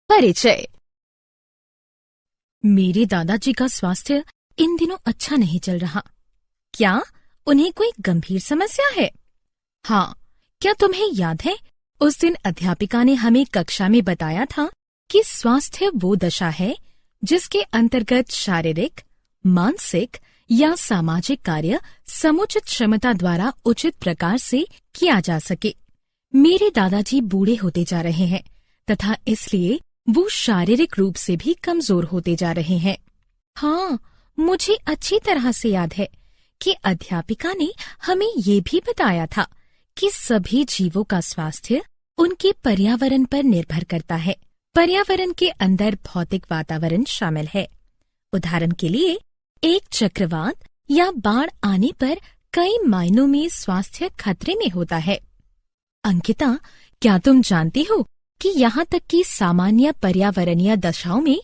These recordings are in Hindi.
परिचय। मेरे दादाजी का स्वास्थ्य इन दिनों अच्छा नहीं चल रहा। क्या उन्हें कोई गंभीर समस्या है? हाँ, क्या तुम्हें याद है उस दिन अध्यापिका ने हमें कक्षा में बताया था कि स्वास्थ्य वो दशा है जिसके अंतर्गत शारीरिक, मानसिक या सामाजिक कार्य समुचित क्षमता द्वारा उचित प्रकार से किया जा सके। मेरे दादाजी बूढ़े होते जा रहे हैं तथा इसलिए वो शारीरिक रूप से भी कमजोर होते जा रहे हैं। हाँ, मुझे अच्छी तरह से याद है कि अध्यापिका ने हमें ये भी बताया था कि सभी जीवों का स्वास्थ्य उनके पर्यावरण पर निर्भर करता है। पर्यावरण के अंदर भौतिक वातावरण शामिल है। उदाहरण के लिए, एक चक्रवात या बाढ़ आने पर कई मायनों में स्वास्थ्य खतरे में होता है। अंकिता, क्या तुम जानती हो कि यहाँ तक कि सामान्य पर्यावरणीय दशाओं में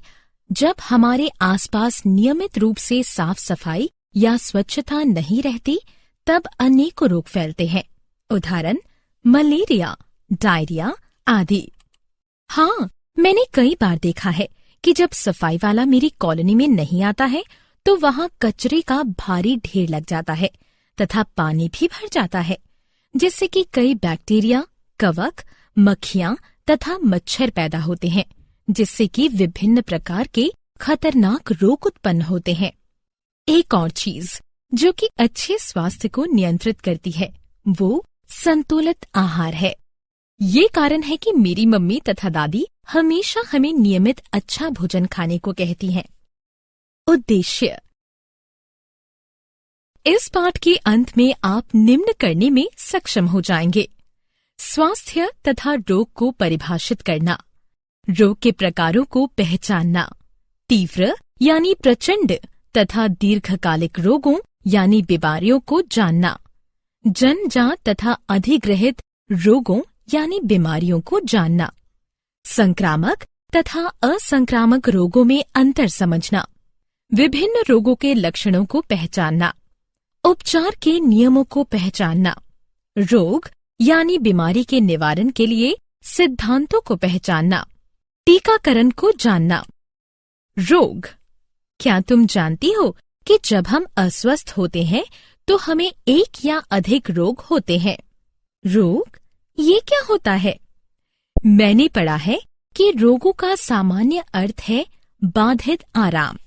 जब हमारे आसपास नियमित रूप से साफ सफाई या स्वच्छता नहीं रहती, तब अनेकों रोग फैलते हैं। उदाहरण, मलेरिया, डायरिया आदि। हाँ, मैंने कई बार देखा है कि जब सफाई वाला मेरी कॉलोनी में नहीं आता है तो वहाँ कचरे का भारी ढेर लग जाता है तथा पानी भी भर जाता है, जिससे कि कई बैक्टीरिया, कवक, मक्खियाँ तथा मच्छर पैदा होते हैं, जिससे कि विभिन्न प्रकार के खतरनाक रोग उत्पन्न होते हैं। एक और चीज जो कि अच्छे स्वास्थ्य को नियंत्रित करती है वो संतुलित आहार है। ये कारण है कि मेरी मम्मी तथा दादी हमेशा हमें नियमित अच्छा भोजन खाने को कहती हैं। उद्देश्य। इस पाठ के अंत में आप निम्न करने में सक्षम हो जाएंगे: स्वास्थ्य तथा रोग को परिभाषित करना, रोग के प्रकारों को पहचानना, तीव्र यानी प्रचंड तथा दीर्घकालिक रोगों यानी बीमारियों को जानना, जन्मजात तथा अधिग्रहित रोगों यानी बीमारियों को जानना, संक्रामक तथा असंक्रामक रोगों में अंतर समझना, विभिन्न रोगों के लक्षणों को पहचानना, उपचार के नियमों को पहचानना, रोग यानी बीमारी के निवारण के लिए सिद्धांतों को पहचानना, टीकाकरण को जानना। रोग। क्या तुम जानती हो कि जब हम अस्वस्थ होते हैं तो हमें एक या अधिक रोग होते हैं? रोग, ये क्या होता है? मैंने पढ़ा है कि रोगों का सामान्य अर्थ है बाधित आराम।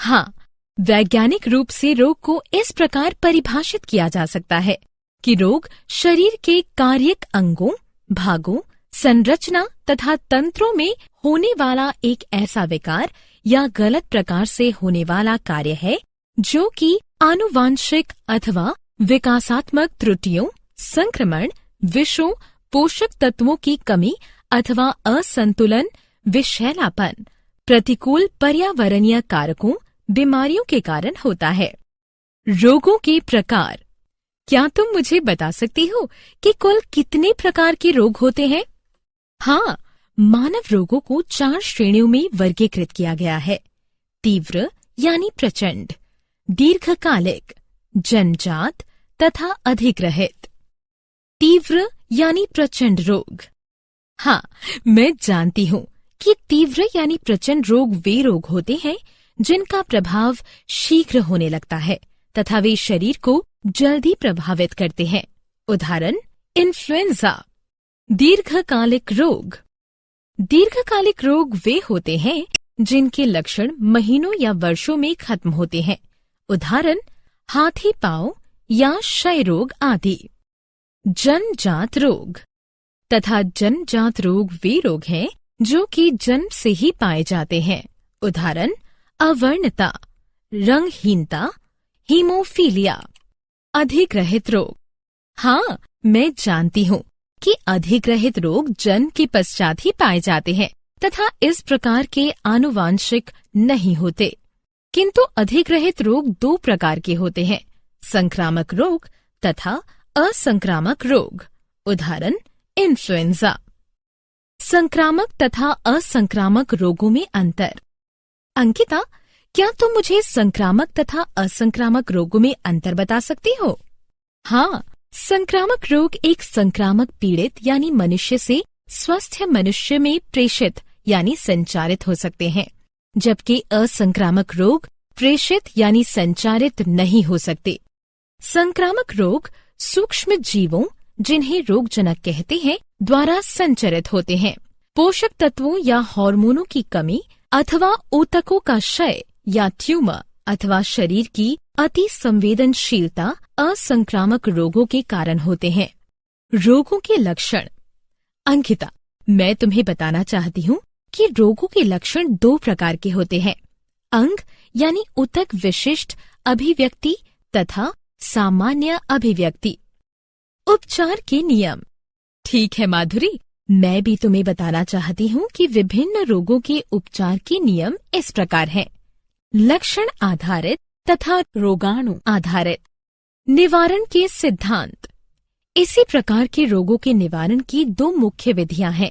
हाँ, वैज्ञानिक रूप से रोग को इस प्रकार परिभाषित किया जा सकता है कि रोग शरीर के कार्यक अंगों, भागों, संरचना तथा तंत्रों में होने वाला एक ऐसा विकार या गलत प्रकार से होने वाला कार्य है जो कि आनुवांशिक अथवा विकासात्मक त्रुटियों, संक्रमण, विषों, पोषक तत्वों की कमी अथवा असंतुलन, विषैलापन, प्रतिकूल पर्यावरणीय कारकों, बीमारियों के कारण होता है। रोगों के प्रकार। क्या तुम मुझे बता सकती हो कि कुल कितने प्रकार के रोग होते हैं? हाँ, मानव रोगों को 4 श्रेणियों में वर्गीकृत किया गया है: तीव्र यानी प्रचंड, दीर्घकालिक, जन्मजात तथा अधिग्रहित। तीव्र यानी प्रचंड रोग। हाँ, मैं जानती हूँ कि तीव्र यानी प्रचंड रोग वे रोग होते हैं जिनका प्रभाव शीघ्र होने लगता है तथा वे शरीर को जल्दी प्रभावित करते हैं। उदाहरण, इन्फ्लुएंजा। दीर्घकालिक रोग। दीर्घकालिक रोग वे होते हैं जिनके लक्षण महीनों या वर्षों में खत्म होते हैं। उदाहरण, हाथी पांव या क्षय रोग आदि। जन्मजात रोग तथा जन्मजात रोग वे रोग हैं जो कि जन्म से ही पाए जाते हैं। उदाहरण, अवर्णता, रंगहीनता, हीमोफीलिया। अधिग्रहित रोग। हाँ, मैं जानती हूँ कि अधिग्रहित रोग जन्म के पश्चात ही पाए जाते हैं तथा इस प्रकार के आनुवांशिक नहीं होते, किंतु अधिग्रहित रोग 2 प्रकार के होते हैं: संक्रामक रोग तथा असंक्रामक रोग। उदाहरण, इन्फ्लुएंजा। संक्रामक तथा असंक्रामक रोगों में अंतर। अंकिता, क्या तुम मुझे संक्रामक तथा असंक्रामक रोगों में अंतर बता सकती हो? हाँ, संक्रामक रोग एक संक्रामक पीड़ित यानी मनुष्य से स्वस्थ मनुष्य में प्रेषित यानी संचारित हो सकते हैं, जबकि असंक्रामक रोग प्रेषित यानी संचारित नहीं हो सकते। संक्रामक रोग सूक्ष्म जीवों, जिन्हें रोगजनक कहते हैं, द्वारा संचरित होते हैं। पोषक तत्वों या हार्मोनों की कमी अथवा ऊतकों का क्षय या ट्यूमर अथवा शरीर की अति संवेदनशीलता असंक्रामक रोगों के कारण होते हैं। रोगों के लक्षण। अंकिता, मैं तुम्हें बताना चाहती हूँ कि रोगों के लक्षण 2 प्रकार के होते हैं, अंग यानी ऊतक विशिष्ट अभिव्यक्ति तथा सामान्य अभिव्यक्ति। उपचार के नियम। ठीक है माधुरी, मैं भी तुम्हें बताना चाहती हूँ कि विभिन्न रोगों के उपचार के नियम इस प्रकार हैं, लक्षण आधारित तथा रोगाणु आधारित। निवारण के सिद्धांत। इसी प्रकार के रोगों के निवारण की 2 मुख्य विधियां हैं,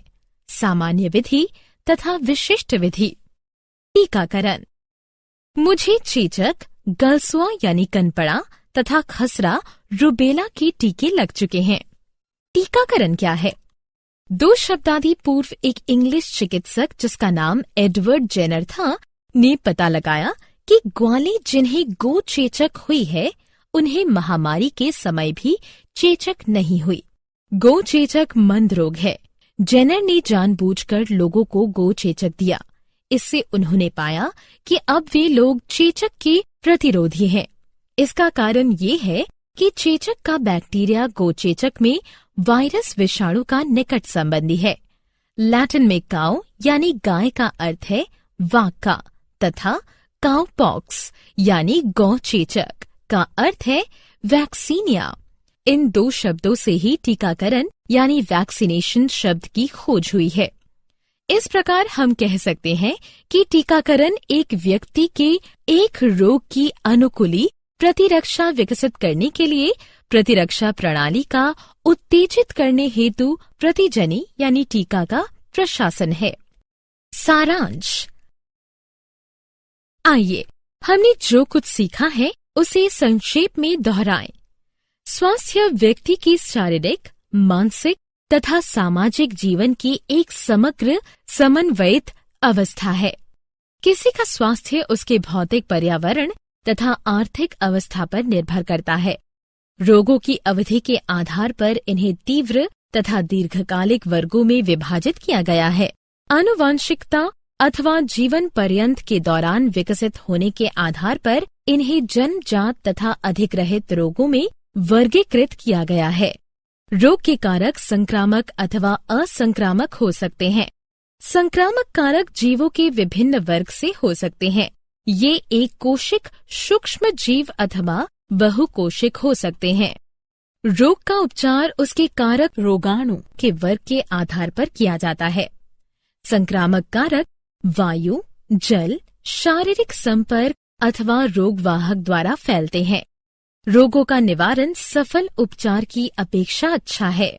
सामान्य विधि तथा विशिष्ट विधि। टीकाकरण। मुझे चेचक, गलसुआ यानी कनपड़ा तथा खसरा, रुबेला के टीके लग चुके हैं। टीकाकरण क्या है? 2 शताब्दी पूर्व एक इंग्लिश चिकित्सक जिसका नाम एडवर्ड जेनर था ने पता लगाया कि ग्वाले जिन्हें गो चेचक हुई है, उन्हें महामारी के समय भी चेचक नहीं हुई। गो चेचक मंद रोग है। जेनर ने जानबूझकर लोगों को गो चेचक दिया। इससे उन्होंने पाया कि अब वे लोग चेचक के प्रतिरोधी हैं। इसका कारण ये है कि चेचक का बैक्टीरिया गो चेचक में वायरस विषाणु का निकट संबंधी है। लैटिन में काउ यानी गाय का अर्थ है वाका तथा काउपॉक्स यानी गौ चेचक का अर्थ है वैक्सीनिया। इन 2 शब्दों से ही टीकाकरण यानी वैक्सीनेशन शब्द की खोज हुई है। इस प्रकार हम कह सकते हैं कि टीकाकरण एक व्यक्ति के एक रोग की अनुकूली प्रतिरक्षा विकसित करने के लिए प्रतिरक्षा प्रणाली का उत्तेजित करने हेतु प्रतिजनी यानी टीका का प्रशासन है। सारांश। आइए हमने जो कुछ सीखा है उसे संक्षेप में दोहराएं। स्वास्थ्य व्यक्ति की शारीरिक, मानसिक तथा सामाजिक जीवन की एक समग्र समन्वयित अवस्था है। किसी का स्वास्थ्य उसके भौतिक पर्यावरण तथा आर्थिक अवस्था पर निर्भर करता है। रोगों की अवधि के आधार पर इन्हें तीव्र तथा दीर्घकालिक वर्गों में विभाजित किया गया है। आनुवंशिकता अथवा जीवन पर्यंत के दौरान विकसित होने के आधार पर इन्हें जन्मजात तथा अधिग्रहित रोगों में वर्गीकृत किया गया है। रोग के कारक संक्रामक अथवा असंक्रामक हो सकते हैं। संक्रामक कारक जीवों के विभिन्न वर्ग से हो सकते हैं। ये एक कोशिक सूक्ष्म जीव अथवा बहुकोशिक हो सकते हैं। रोग का उपचार उसके कारक रोगाणु के वर्ग के आधार पर किया जाता है। संक्रामक कारक वायु, जल, शारीरिक संपर्क अथवा रोगवाहक द्वारा फैलते हैं। रोगों का निवारण सफल उपचार की अपेक्षा अच्छा है।